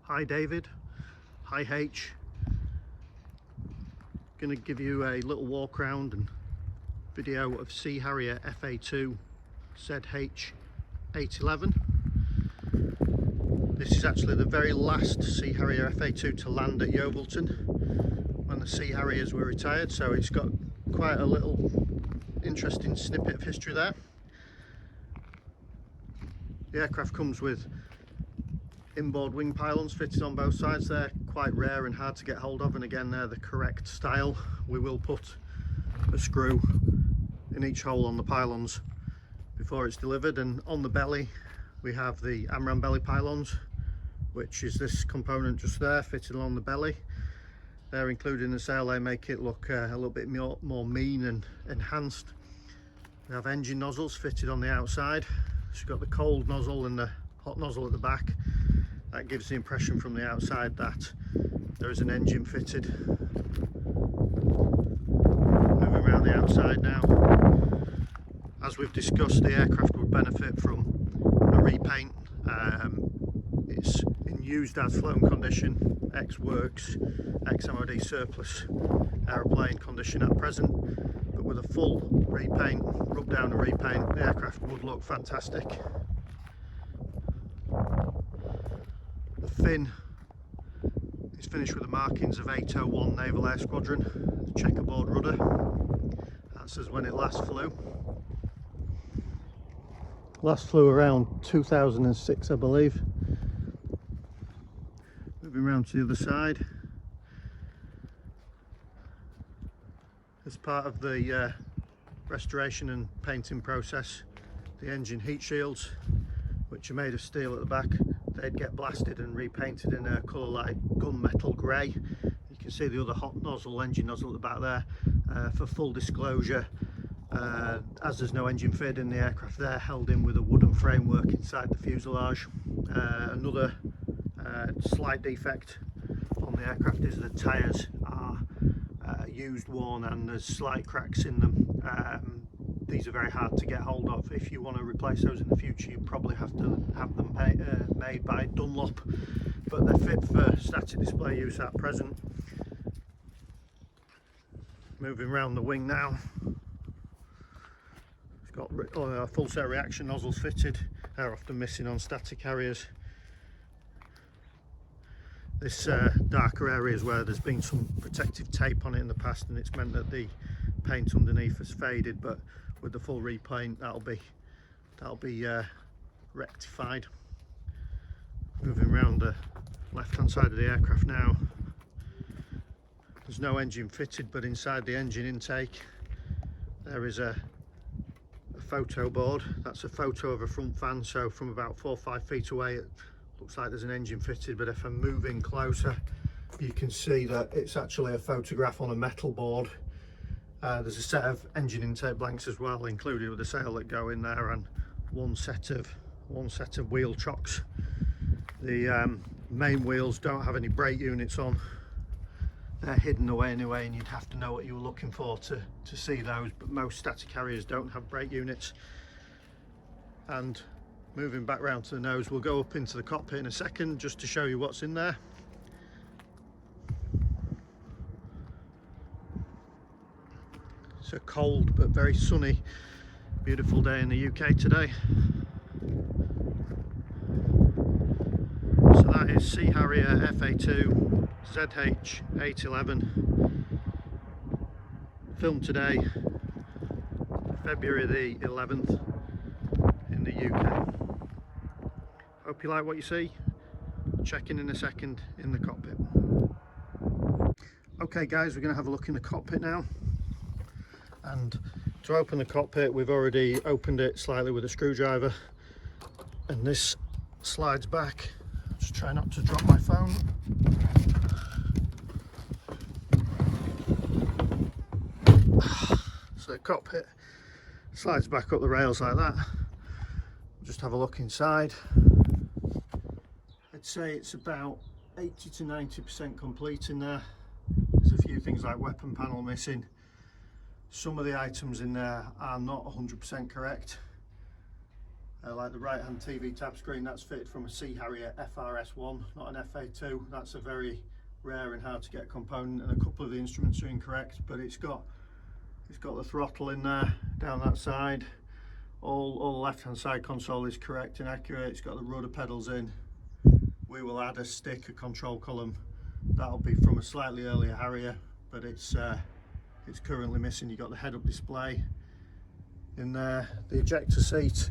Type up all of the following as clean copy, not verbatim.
Hi David, hi H. Going to give you a little walk around and video of Sea Harrier FA2 ZH811. This is actually the very last Sea Harrier FA2 to land at Yeovilton when the Sea Harriers were retired, so it's got quite a little interesting snippet of history there. The aircraft comes with inboard wing pylons fitted on both sides. They're quite rare and hard to get hold of, and again they're the correct style. We will put a screw in each hole on the pylons before it's delivered, and on the belly we have the Amram belly pylons, which is this component just there fitted along the belly. They're included in the sail. They make it look a little bit more mean and enhanced. We have engine nozzles fitted on the outside. So you've got the cold nozzle and the hot nozzle at the back. That gives the impression from the outside that there is an engine fitted. Moving around the outside now. As we've discussed, the aircraft would benefit from a repaint. It's in used as flown condition, ex-works, ex-MOD surplus aeroplane condition at present, but with a full repaint, rub down and repaint, the aircraft would look fantastic. The fin is finished with the markings of 801 Naval Air Squadron, the checkerboard rudder. That's as when it last flew. Last flew around 2006, I believe. Moving around to the other side. As part of the restoration and painting process, the engine heat shields, which are made of steel at the back, they'd get blasted and repainted in a colour like gunmetal grey. You can see the other hot nozzle, engine nozzle at the back there. For full disclosure, as there's no engine fitted in the aircraft, they're held in with a wooden framework inside the fuselage. Another slight defect on the aircraft is the tyres are used, worn, and there's slight cracks in them. These are very hard to get hold of. If you want to replace those in the future, you probably have to have them made by Dunlop, but they're fit for static display use at present. Moving around the wing now. It's got full set reaction nozzles fitted. They're often missing on static Harriers. This darker area is where there's been some protective tape on it in the past, and it's meant that the paint underneath has faded, but with the full repaint that'll be rectified. Moving around the left hand side of the aircraft now. There's no engine fitted, but inside the engine intake there is a photo board. That's a photo of a front fan, so from about 4 or 5 feet away it looks like there's an engine fitted, but if I'm moving closer you can see that it's actually a photograph on a metal board. There's a set of engine intake blanks as well included with the sail that go in there, and one set of wheel chocks. The main wheels don't have any brake units on. They're hidden away anyway, and you'd have to know what you were looking for to see those, but most static Harriers don't have brake units. And moving back round to the nose, we'll go up into the cockpit in a second just to show you what's in there. It's a cold but very sunny, beautiful day in the UK today. So that is Sea Harrier FA2 ZH811, filmed today, February the 11th in the UK. Hope you like what you see. Check in a second in the cockpit. Okay guys, we're going to have a look in the cockpit now. And to open the cockpit, we've already opened it slightly with a screwdriver, and this slides back. Just try not to drop my phone. So the cockpit slides back up the rails like that. Just have a look inside. I'd say it's about 80 to 90% complete in there. There's a few things like weapon panel missing. Some of the items in there are not 100% correct. Like the right hand TV tab screen, that's fitted from a Sea Harrier FRS1, not an FA2. That's a very rare and hard to get component, and a couple of the instruments are incorrect, but it's got the throttle in there down that side. All the left hand side console is correct and accurate. It's got the rudder pedals in. We will add a control column. That'll be from a slightly earlier Harrier, but it's currently missing. You've got the head-up display in there. The ejector seat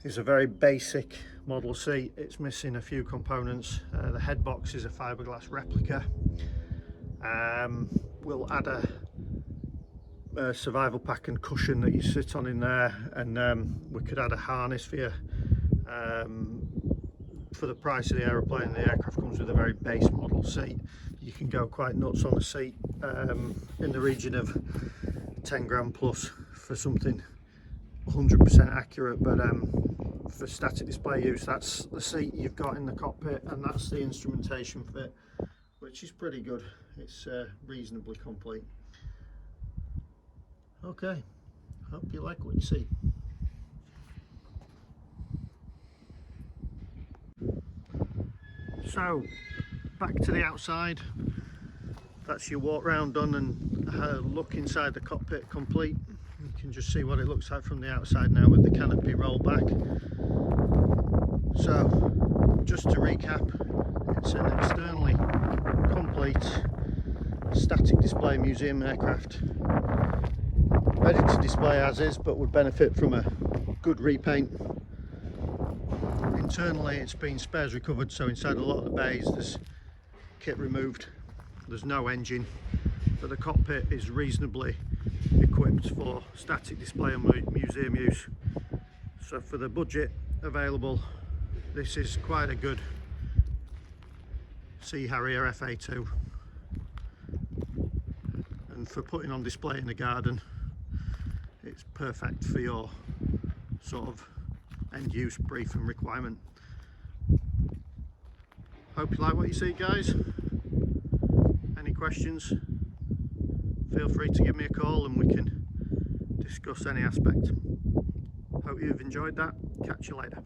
is a very basic model seat. It's missing a few components. The head box is a fiberglass replica. We'll add a survival pack and cushion that you sit on in there, and we could add a harness for you. For the price of the aeroplane, the aircraft comes with a very base model seat. You can go quite nuts on the seat, in the region of 10 grand plus for something 100% accurate, but for static display use, that's the seat you've got in the cockpit, and that's the instrumentation fit, which is pretty good. It's reasonably complete. Okay, hope you like what you see. So, back to the outside. That's your walk round done, and look inside the cockpit complete. You can just see what it looks like from the outside now with the canopy rolled back. So, just to recap, it's an externally complete static display museum aircraft, ready to display as is, but would benefit from a good repaint. Internally it's been spares recovered, so inside a lot of the bays there's kit removed. There's no engine, but the cockpit is reasonably equipped for static display and museum use. So for the budget available, this is quite a good Sea Harrier FA2, and for putting on display in the garden, it's perfect for your sort of end use brief and requirement. Hope you like what you see, guys. Any questions, feel free to give me a call and we can discuss any aspect. Hope you've enjoyed that. Catch you later.